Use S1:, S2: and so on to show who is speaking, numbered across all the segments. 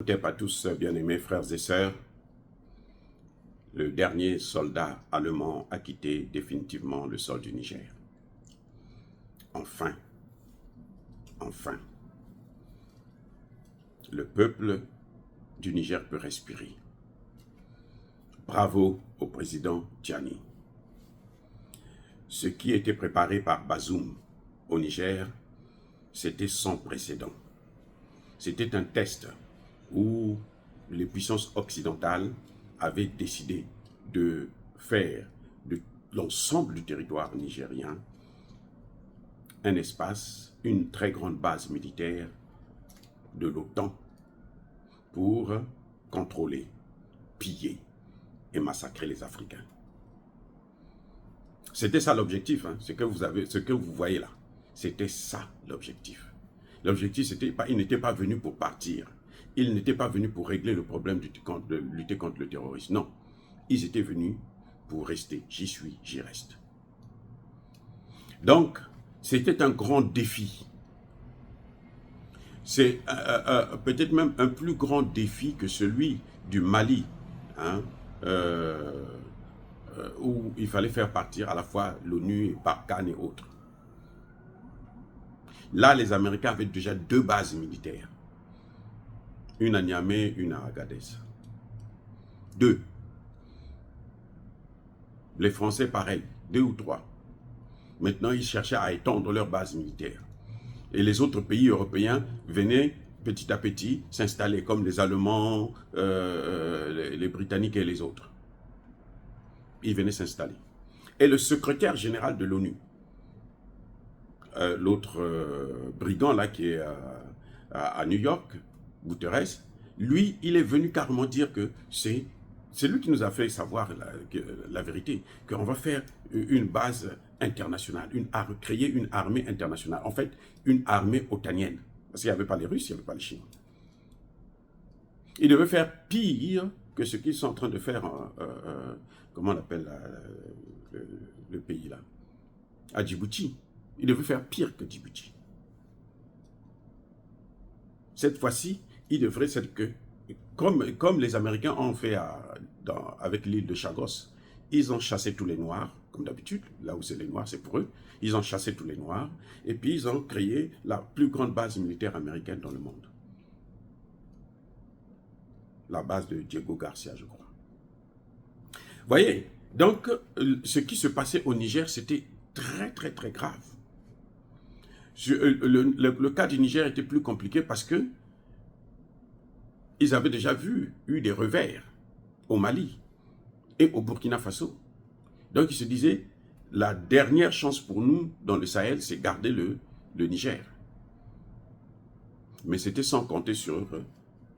S1: Écoutez pas tous, bien-aimés frères et sœurs, le dernier soldat allemand a quitté définitivement le sol du Niger. Enfin, enfin, le peuple du Niger peut respirer. Bravo au président Tchani. Ce qui était préparé par Bazoum au Niger, c'était sans précédent. C'était un test où les puissances occidentales avaient décidé de faire de l'ensemble du territoire nigérien un espace, une très grande base militaire de l'OTAN pour contrôler, piller et massacrer les Africains. C'était ça l'objectif, hein, ce que vous voyez là. C'était ça l'objectif. L'objectif, il n'était pas venu pour partir. Ils n'étaient pas venus pour régler le problème de lutter contre le terrorisme. Non, ils étaient venus pour rester. J'y suis, j'y reste. Donc, c'était un grand défi. C'est peut-être même un plus grand défi que celui du Mali, hein, où il fallait faire partir à la fois l'ONU, Barkhane et autres. Là, les Américains avaient déjà 2 bases militaires. Une à Niamey, une à Agadez. 2. Les Français, pareil, 2 ou 3. Maintenant, ils cherchaient à étendre leur base militaire. Et les autres pays européens venaient petit à petit s'installer, comme les Allemands, les Britanniques et les autres. Ils venaient s'installer. Et le secrétaire général de l'ONU, l'autre brigand là qui est à New York, Guterres, lui, il est venu carrément dire que c'est lui qui nous a fait savoir la vérité, qu'on va faire une base internationale, créer une armée internationale, en fait, une armée otanienne. Parce qu'il n'y avait pas les Russes, il n'y avait pas les Chinois. Il devait faire pire que ce qu'ils sont en train de faire, comment on appelle le pays là, à Djibouti. Il devait faire pire que Djibouti. Cette fois-ci, il devrait être que, comme les Américains ont fait avec l'île de Chagos, ils ont chassé tous les Noirs, comme d'habitude, là où c'est les Noirs, c'est pour eux. Ils ont chassé tous les Noirs, et puis ils ont créé la plus grande base militaire américaine dans le monde. La base de Diego Garcia, je crois. Voyez, donc, ce qui se passait au Niger, c'était très, très, très grave. Le cas du Niger était plus compliqué parce que ils avaient déjà eu des revers au Mali et au Burkina Faso. Donc ils se disaient, la dernière chance pour nous dans le Sahel, c'est garder le Niger. Mais c'était sans compter sur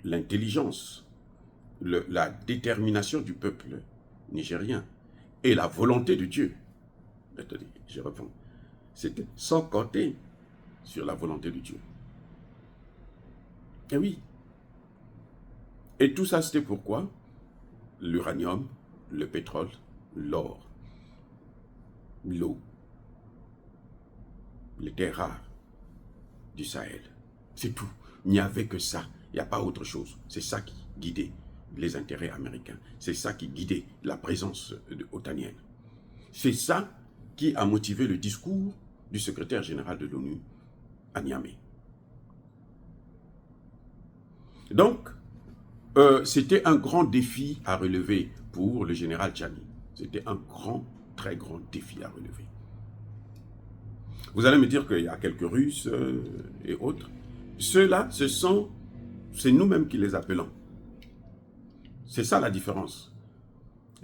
S1: l'intelligence, la détermination du peuple nigérien et la volonté de Dieu. Attendez, je réponds. C'était sans compter sur la volonté de Dieu. Et oui. Et tout ça, c'était pourquoi? L'uranium, le pétrole, l'or, l'eau, les terres rares du Sahel. C'est tout. Il n'y avait que ça. Il n'y a pas autre chose. C'est ça qui guidait les intérêts américains. C'est ça qui guidait la présence otanienne. C'est ça qui a motivé le discours du secrétaire général de l'ONU à Niamey. Donc, c'était un grand défi à relever pour le général Tchani. C'était un très grand défi à relever. Vous allez me dire qu'il y a quelques Russes et autres. Ceux-là, c'est nous-mêmes qui les appelons. C'est ça la différence.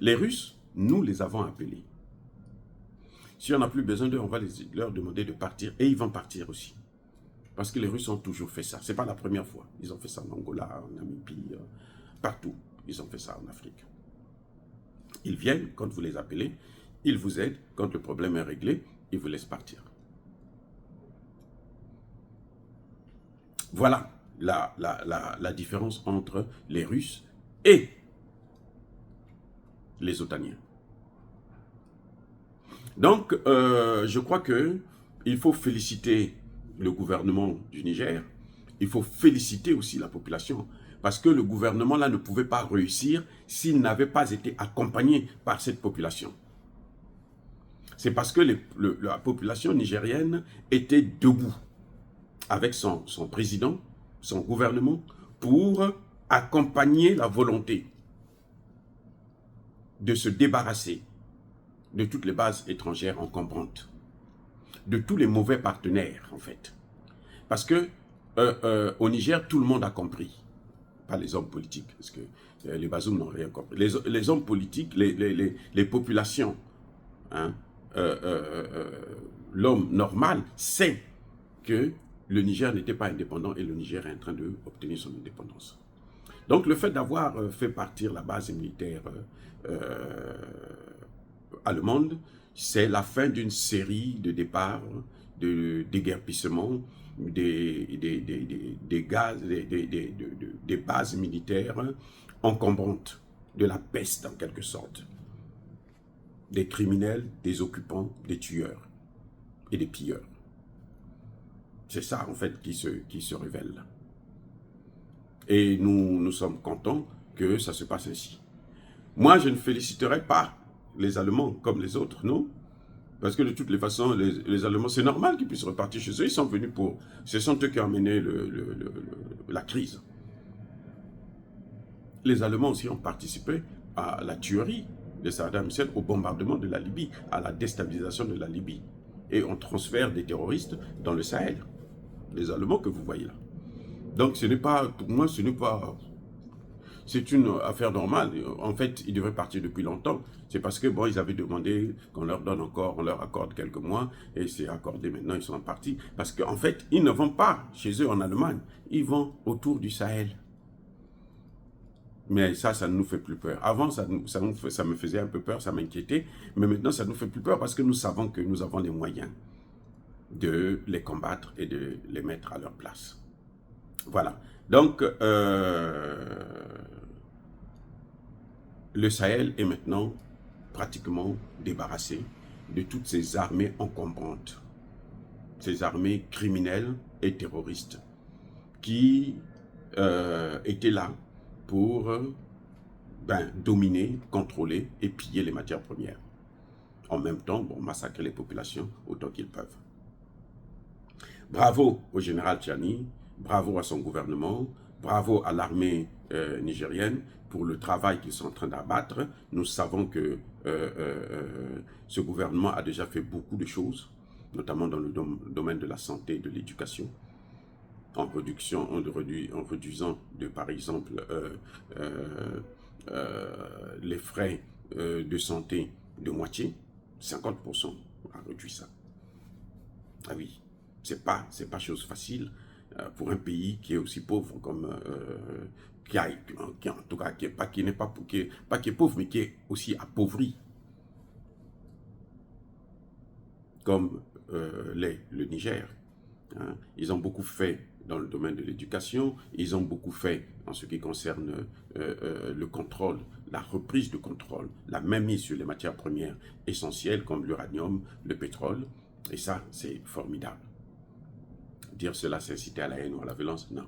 S1: Les Russes, nous les avons appelés. Si on n'a plus besoin d'eux, on va leur demander de partir. Et ils vont partir aussi. Parce que les Russes ont toujours fait ça. Ce n'est pas la première fois. Ils ont fait ça en Angola, en Namibie, partout. Ils ont fait ça en Afrique. Ils viennent quand vous les appelez. Ils vous aident. Quand le problème est réglé, ils vous laissent partir. Voilà la différence entre les Russes et les Otaniens. Donc, je crois qu'il faut féliciter le gouvernement du Niger. Il faut féliciter aussi la population Parce que le gouvernement là ne pouvait pas réussir s'il n'avait pas été accompagné par cette population. C'est parce que la population nigérienne était debout avec son président, son gouvernement, pour accompagner la volonté de se débarrasser de toutes les bases étrangères encombrantes, de tous les mauvais partenaires en fait. Parce que au Niger, tout le monde a compris, pas les hommes politiques, parce que les Bazoum n'ont rien compris. Les hommes politiques, les populations, hein, l'homme normal sait que le Niger n'était pas indépendant et le Niger est en train d'obtenir son indépendance. Donc le fait d'avoir fait partir la base militaire allemande, c'est la fin d'une série de départs, de déguerpissements, des bases militaires encombrantes, de la peste en quelque sorte. Des criminels, des occupants, des tueurs et des pilleurs. C'est ça en fait qui se révèle. Et nous sommes contents que ça se passe ainsi. Moi, je ne féliciterai pas les Allemands comme les autres, non? Parce que de toutes les façons, les Allemands, c'est normal qu'ils puissent repartir chez eux. Ils sont venus pour... Ce sont eux qui ont mené la crise. Les Allemands aussi ont participé à la tuerie de Saddam Hussein, au bombardement de la Libye, à la déstabilisation de la Libye. Et on transfère des terroristes dans le Sahel. Les Allemands que vous voyez là. Donc ce n'est pas, pour moi, ce n'est pas... C'est une affaire normale. En fait, ils devraient partir depuis longtemps. C'est parce que, bon, ils avaient demandé qu'on leur donne encore, on leur accorde quelques mois, et c'est accordé maintenant, ils sont partis. Parce qu'en fait, ils ne vont pas chez eux en Allemagne, ils vont autour du Sahel. Mais ça ne nous fait plus peur. Avant, ça me faisait un peu peur, ça m'inquiétait, mais maintenant, ça ne nous fait plus peur parce que nous savons que nous avons les moyens de les combattre et de les mettre à leur place. Voilà. Donc, le Sahel est maintenant pratiquement débarrassé de toutes ces armées encombrantes, ces armées criminelles et terroristes qui étaient là pour dominer, contrôler et piller les matières premières. En même temps, bon, massacrer les populations autant qu'ils peuvent. Bravo au général Tchiani, bravo à son gouvernement, bravo à l'armée nigérienne pour le travail qu'ils sont en train d'abattre. Nous savons que ce gouvernement a déjà fait beaucoup de choses, notamment dans le domaine de la santé et de l'éducation, en réduisant par exemple les frais de santé de moitié, 50% a réduit ça. Ah oui, c'est pas chose facile pour un pays qui est aussi pauvre comme qui est pauvre, mais qui est aussi appauvri comme le Niger. Hein. Ils ont beaucoup fait dans le domaine de l'éducation, ils ont beaucoup fait en ce qui concerne le contrôle, la reprise de contrôle, la mainmise sur les matières premières essentielles comme l'uranium, le pétrole, et ça, c'est formidable. Dire cela, c'est inciter à la haine ou à la violence, non.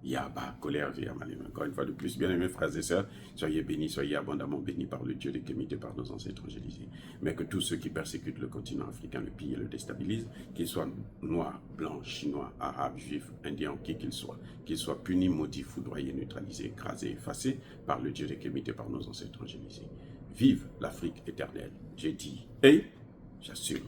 S1: Il y a colère, il y a mal. Encore une fois de plus, bien aimés frères et sœurs, soyez bénis, soyez abondamment bénis par le Dieu de Kémité, par nos ancêtres évangélisés. Mais que tous ceux qui persécutent le continent africain, le pillent et le déstabilisent, qu'ils soient noirs, blancs, chinois, arabes, juifs, indiens, qui qu'ils soient punis, maudits, foudroyés, neutralisés, écrasés, effacés par le Dieu de Kémité, par nos ancêtres évangélisés. Vive l'Afrique éternelle, j'ai dit, et j'assume.